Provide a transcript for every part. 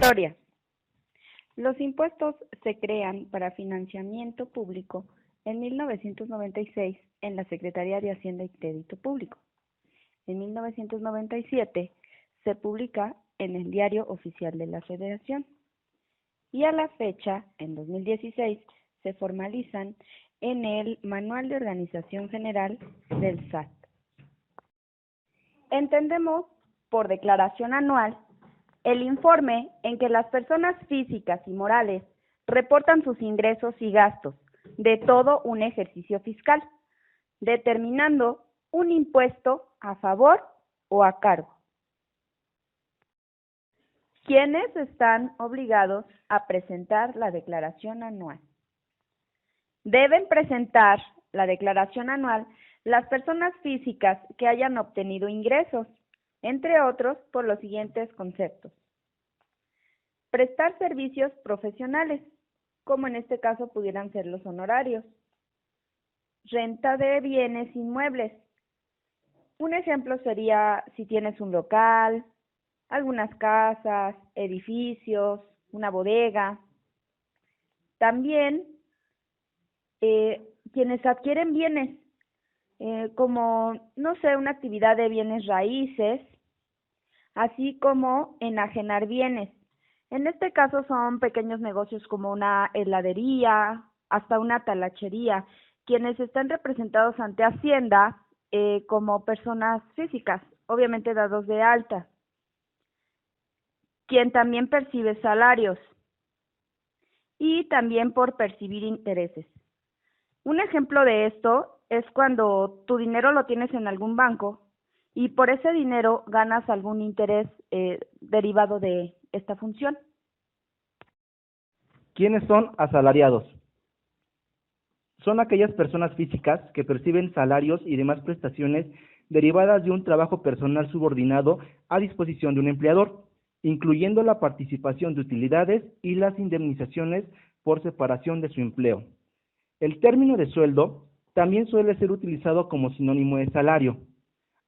Historia. Los impuestos se crean para financiamiento público en 1996 en la Secretaría de Hacienda y Crédito Público. En 1997 se publica en el Diario Oficial de la Federación y a la fecha, en 2016, se formalizan en el Manual de Organización General del SAT. Entendemos por declaración anual el informe en que las personas físicas y morales reportan sus ingresos y gastos de todo un ejercicio fiscal, determinando un impuesto a favor o a cargo. ¿Quiénes están obligados a presentar la declaración anual? Deben presentar la declaración anual las personas físicas que hayan obtenido ingresos, entre otros, por los siguientes conceptos. Prestar servicios profesionales, como en este caso pudieran ser los honorarios. Renta de bienes inmuebles. Un ejemplo sería si tienes un local, algunas casas, edificios, una bodega. También quienes adquieren bienes, como, no sé, una actividad de bienes raíces, así como enajenar bienes. En este caso son pequeños negocios como una heladería, hasta una talachería, quienes están representados ante Hacienda como personas físicas, obviamente dados de alta. Quien también percibe salarios y también por percibir intereses. Un ejemplo de esto es cuando tu dinero lo tienes en algún banco y por ese dinero ganas algún interés derivado de esta función. ¿Quiénes son asalariados? Son aquellas personas físicas que perciben salarios y demás prestaciones derivadas de un trabajo personal subordinado a disposición de un empleador, incluyendo la participación de utilidades y las indemnizaciones por separación de su empleo. El término de sueldo también suele ser utilizado como sinónimo de salario.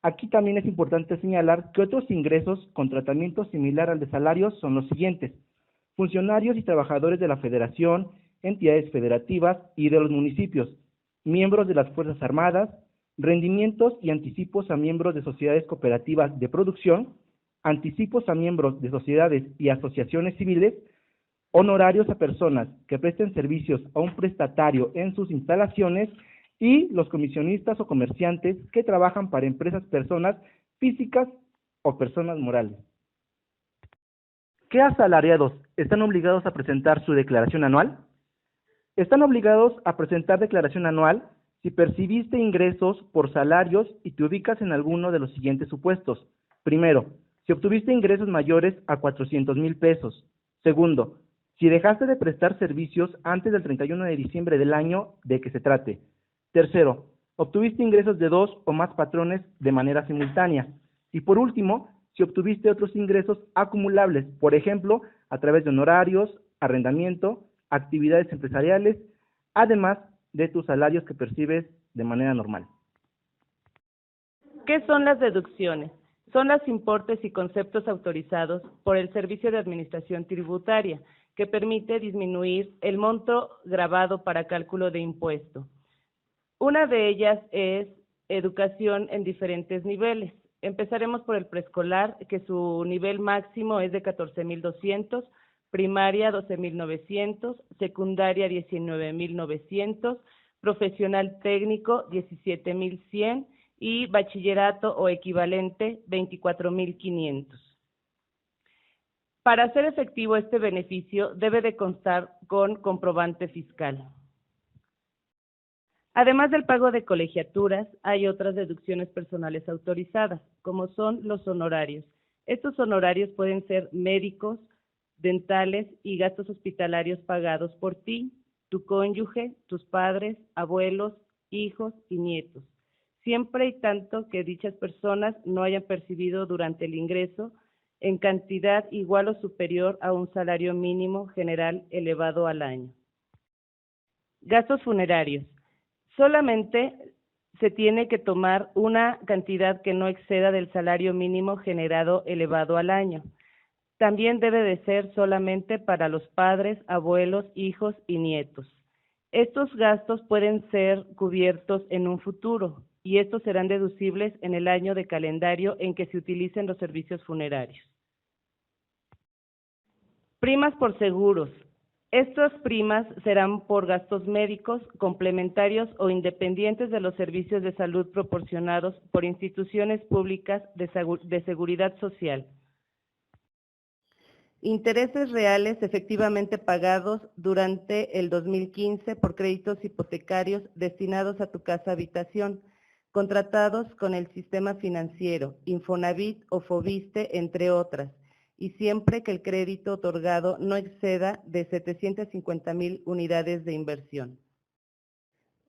Aquí también es importante señalar que otros ingresos con tratamiento similar al de salarios son los siguientes: funcionarios y trabajadores de la Federación, entidades federativas y de los municipios, miembros de las Fuerzas Armadas, rendimientos y anticipos a miembros de sociedades cooperativas de producción, anticipos a miembros de sociedades y asociaciones civiles, honorarios a personas que presten servicios a un prestatario en sus instalaciones y los comisionistas o comerciantes que trabajan para empresas, personas físicas o personas morales. ¿Qué asalariados están obligados a presentar su declaración anual? Están obligados a presentar declaración anual si percibiste ingresos por salarios y te ubicas en alguno de los siguientes supuestos. Primero, si obtuviste ingresos mayores a 400,000 pesos. Segundo, si dejaste de prestar servicios antes del 31 de diciembre del año de que se trate. Tercero, obtuviste ingresos de 2 o más patrones de manera simultánea. Y por último, si obtuviste otros ingresos acumulables, por ejemplo, a través de honorarios, arrendamiento, actividades empresariales, además de tus salarios que percibes de manera normal. ¿Qué son las deducciones? Son los importes y conceptos autorizados por el Servicio de Administración Tributaria, que permite disminuir el monto gravado para cálculo de impuesto. Una de ellas es educación en diferentes niveles. Empezaremos por el preescolar, que su nivel máximo es de 14,200, primaria 12,900, secundaria 19,900, profesional técnico 17,100 y bachillerato o equivalente 24,500. Para hacer efectivo este beneficio debe de constar con comprobante fiscal. Además del pago de colegiaturas, hay otras deducciones personales autorizadas, como son los honorarios. Estos honorarios pueden ser médicos, dentales y gastos hospitalarios pagados por ti, tu cónyuge, tus padres, abuelos, hijos y nietos, siempre y tanto que dichas personas no hayan percibido durante el ingreso en cantidad igual o superior a un salario mínimo general elevado al año. Gastos funerarios. Solamente se tiene que tomar una cantidad que no exceda del salario mínimo generado elevado al año. También debe de ser solamente para los padres, abuelos, hijos y nietos. Estos gastos pueden ser cubiertos en un futuro y estos serán deducibles en el año de calendario en que se utilicen los servicios funerarios. Primas por seguros. Estas primas serán por gastos médicos, complementarios o independientes de los servicios de salud proporcionados por instituciones públicas de seguridad social. Intereses reales efectivamente pagados durante el 2015 por créditos hipotecarios destinados a tu casa habitación, contratados con el sistema financiero, Infonavit o Foviste, entre otras, y siempre que el crédito otorgado no exceda de 750,000 unidades de inversión.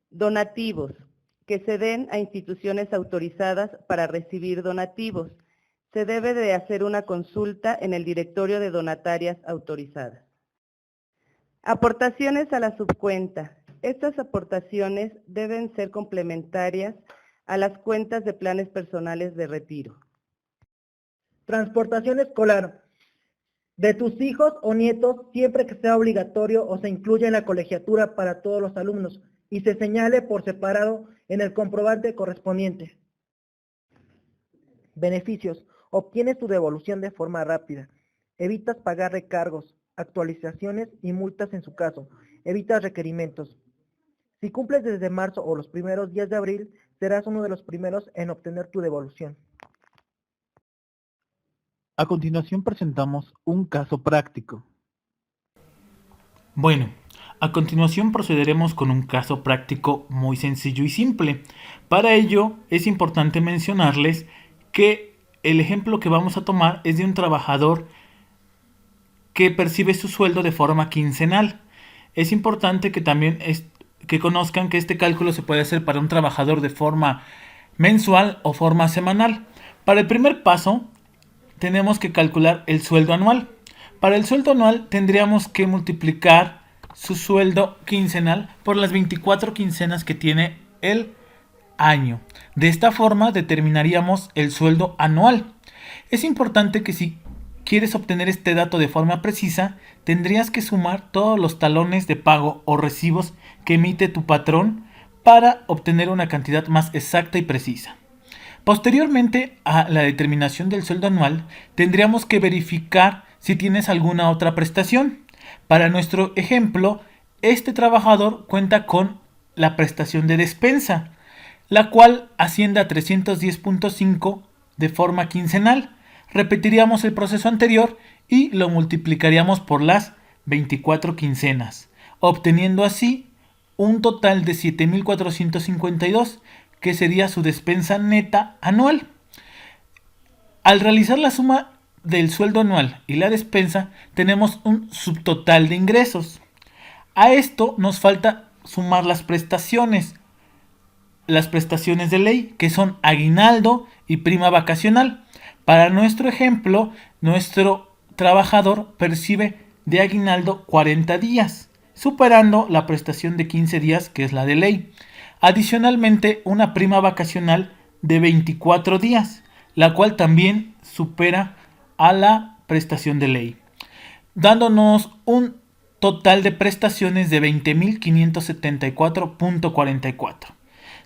Donativos, que se den a instituciones autorizadas para recibir donativos. Se debe de hacer una consulta en el directorio de donatarias autorizadas. Aportaciones a la subcuenta. Estas aportaciones deben ser complementarias a las cuentas de planes personales de retiro. Transportación escolar. De tus hijos o nietos, siempre que sea obligatorio o se incluya en la colegiatura para todos los alumnos y se señale por separado en el comprobante correspondiente. Beneficios. Obtienes tu devolución de forma rápida. Evitas pagar recargos, actualizaciones y multas en su caso. Evitas requerimientos. Si cumples desde marzo o los primeros días de abril, serás uno de los primeros en obtener tu devolución. A continuación presentamos un caso práctico. Bueno, a continuación procederemos con un caso práctico muy sencillo y simple. Para ello es importante mencionarles que el ejemplo que vamos a tomar es de un trabajador que percibe su sueldo de forma quincenal. Es importante que también que conozcan que este cálculo se puede hacer para un trabajador de forma mensual o forma semanal. Para el primer paso, tenemos que calcular el sueldo anual. Para el sueldo anual tendríamos que multiplicar su sueldo quincenal por las 24 quincenas que tiene el año. De esta forma determinaríamos el sueldo anual. Es importante que si quieres obtener este dato de forma precisa, tendrías que sumar todos los talones de pago o recibos que emite tu patrón para obtener una cantidad más exacta y precisa. Posteriormente a la determinación del sueldo anual, tendríamos que verificar si tienes alguna otra prestación. Para nuestro ejemplo, este trabajador cuenta con la prestación de despensa, la cual asciende a 310.5 de forma quincenal. Repetiríamos el proceso anterior y lo multiplicaríamos por las 24 quincenas, obteniendo así un total de 7.452, que sería su despensa neta anual. Al realizar la suma del sueldo anual y la despensa, tenemos un subtotal de ingresos. A esto nos falta sumar las prestaciones de ley, que son aguinaldo y prima vacacional. Para nuestro ejemplo, nuestro trabajador percibe de aguinaldo 40 días, superando la prestación de 15 días, que es la de ley. Adicionalmente, una prima vacacional de 24 días, la cual también supera a la prestación de ley, dándonos un total de prestaciones de 20.574.44,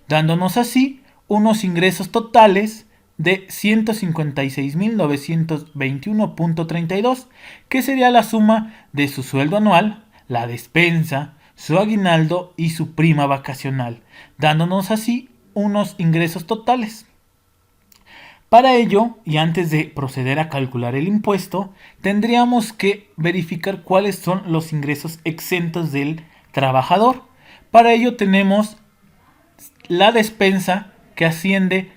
dándonos así unos ingresos totales de 156.921.32, que sería la suma de su sueldo anual, la despensa, su aguinaldo y su prima vacacional, dándonos así unos ingresos totales. Para ello, y antes de proceder a calcular el impuesto, tendríamos que verificar cuáles son los ingresos exentos del trabajador. Para ello tenemos la despensa, que asciende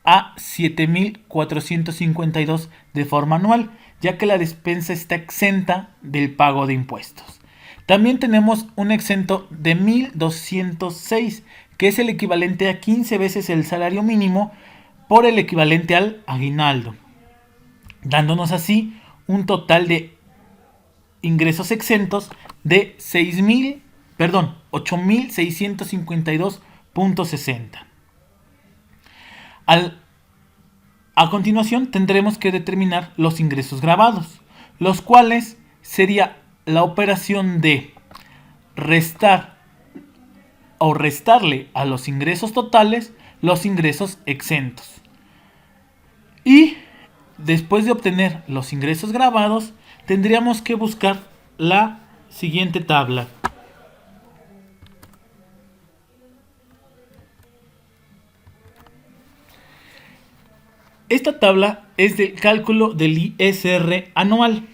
a 7.452 de forma anual, ya que la despensa está exenta del pago de impuestos. También tenemos un exento de 1.206, que es el equivalente a 15 veces el salario mínimo por el equivalente al aguinaldo, dándonos así un total de ingresos exentos de 8.652.60. A continuación tendremos que determinar los ingresos gravados. los cuales sería la operación de restar o restarle a los ingresos totales los ingresos exentos. Y después de obtener los ingresos grabados, tendríamos que buscar la siguiente tabla. Esta tabla es del cálculo del ISR anual.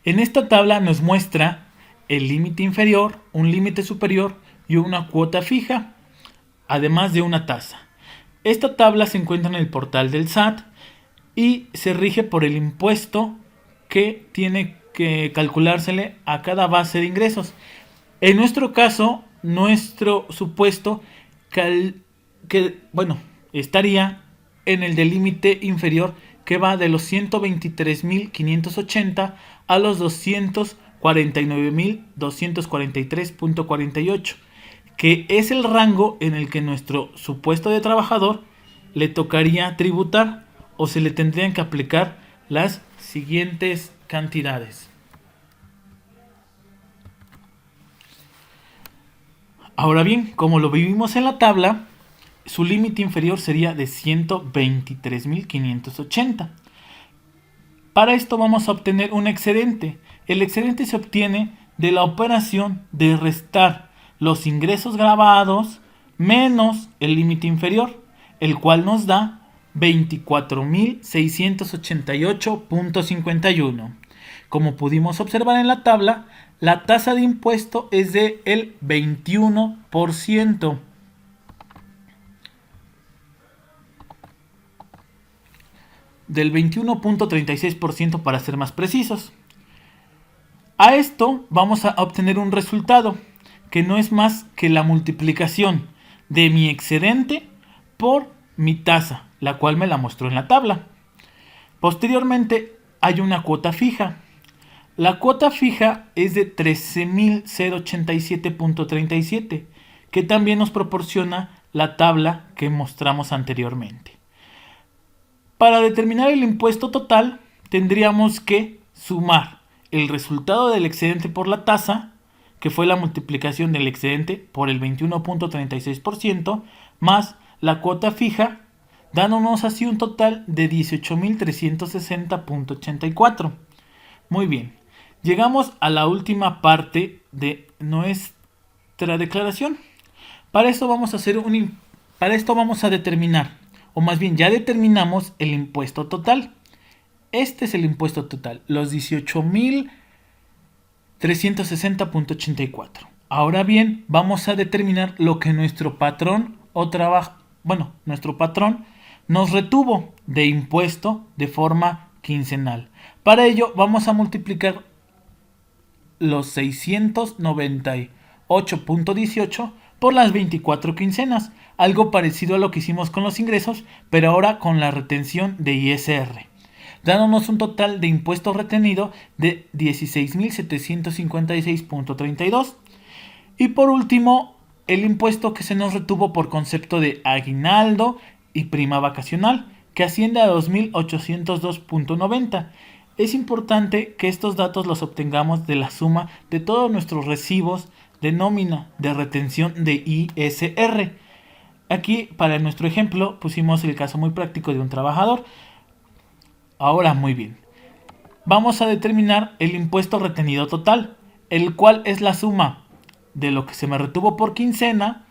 En esta tabla nos muestra el límite inferior, un límite superior y una cuota fija, además de una tasa. Esta tabla se encuentra en el portal del SAT y se rige por el impuesto que tiene que calculársele a cada base de ingresos. En nuestro caso, nuestro supuesto estaría en el del límite inferior, que va de los 123.580 a los 249.243.48, que es el rango en el que nuestro supuesto de trabajador le tocaría tributar, o se le tendrían que aplicar las siguientes cantidades. Ahora bien, como lo vivimos en la tabla, su límite inferior sería de 123.580. Para esto vamos a obtener un excedente. El excedente se obtiene de la operación de restar los ingresos grabados menos el límite inferior, el cual nos da 24.688.51. Como pudimos observar en la tabla, la tasa de impuesto es de el 21%. Del 21.36% para ser más precisos. A esto vamos a obtener un resultado que no es más que la multiplicación de mi excedente por mi tasa, la cual me la mostró en la tabla. Posteriormente hay una cuota fija. La cuota fija es de 13.087.37, que también nos proporciona la tabla que mostramos anteriormente. Para determinar el impuesto total, tendríamos que sumar el resultado del excedente por la tasa, que fue la multiplicación del excedente por el 21.36%, más la cuota fija, dándonos así un total de 18.360.84. Muy bien, llegamos a la última parte de nuestra declaración. Para esto vamos a determinar, o más bien ya determinamos el impuesto total. Este es el impuesto total, los 18.360.84. Ahora bien, vamos a determinar lo que nuestro patrón nuestro patrón nos retuvo de impuesto de forma quincenal. Para ello vamos a multiplicar los 698.18 por las 24 quincenas, algo parecido a lo que hicimos con los ingresos, pero ahora con la retención de ISR, dándonos un total de impuesto retenido de 16.756.32. Y por último, el impuesto que se nos retuvo por concepto de aguinaldo y prima vacacional, que asciende a 2.802.90. Es importante que estos datos los obtengamos de la suma de todos nuestros recibos de nómina de retención de ISR. Aquí, para nuestro ejemplo, pusimos el caso muy práctico de un trabajador. Ahora, muy bien. Vamos a determinar el impuesto retenido total, el cual es la suma de lo que se me retuvo por quincena,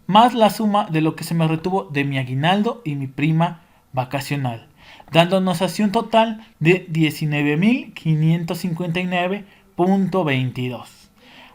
más la suma de lo que se me retuvo de mi aguinaldo y mi prima vacacional, dándonos así un total de 19.559.22.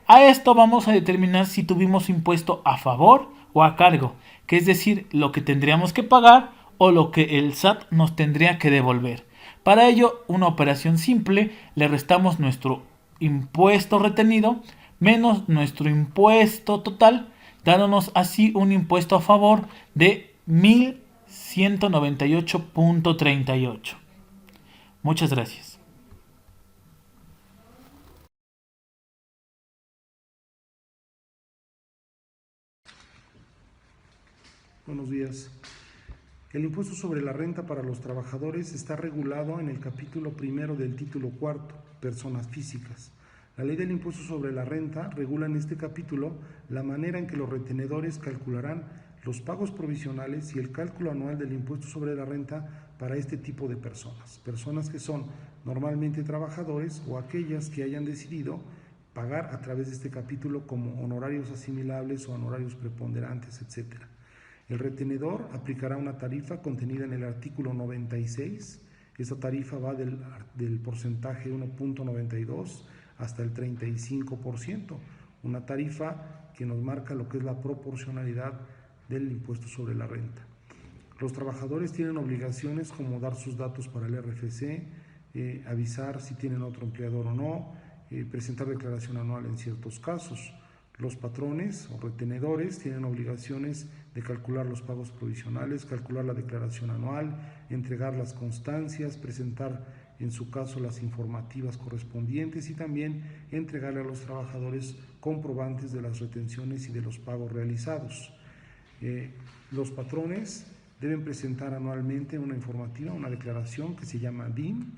A esto vamos a determinar si tuvimos impuesto a favor o a cargo, que es decir, lo que tendríamos que pagar o lo que el SAT nos tendría que devolver. Para ello, una operación simple, le restamos nuestro impuesto retenido menos nuestro impuesto total, dándonos así un impuesto a favor de 1.198.38. Muchas gracias. Buenos días. El impuesto sobre la renta para los trabajadores está regulado en el capítulo primero del título cuarto, personas físicas. La ley del impuesto sobre la renta regula en este capítulo la manera en que los retenedores calcularán los pagos provisionales y el cálculo anual del impuesto sobre la renta para este tipo de personas. Personas que son normalmente trabajadores o aquellas que hayan decidido pagar a través de este capítulo como honorarios asimilables o honorarios preponderantes, etc. El retenedor aplicará una tarifa contenida en el artículo 96. Esta tarifa va del porcentaje 1.92 hasta el 35%, una tarifa que nos marca lo que es la proporcionalidad del impuesto sobre la renta. Los trabajadores tienen obligaciones como dar sus datos para el RFC, avisar si tienen otro empleador o no, presentar declaración anual en ciertos casos. Los patrones o retenedores tienen obligaciones de calcular los pagos provisionales, calcular la declaración anual, entregar las constancias, presentar en su caso las informativas correspondientes y también entregarle a los trabajadores comprobantes de las retenciones y de los pagos realizados. Los patrones deben presentar anualmente una informativa, una declaración que se llama DIM,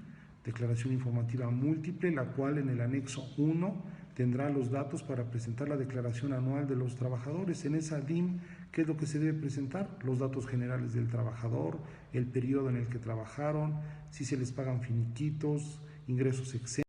declaración informativa múltiple, la cual en el anexo 1 tendrá los datos para presentar la declaración anual de los trabajadores. En esa DIM, ¿qué es lo que se debe presentar? Los datos generales del trabajador, el periodo en el que trabajaron, si se les pagan finiquitos, ingresos exentos.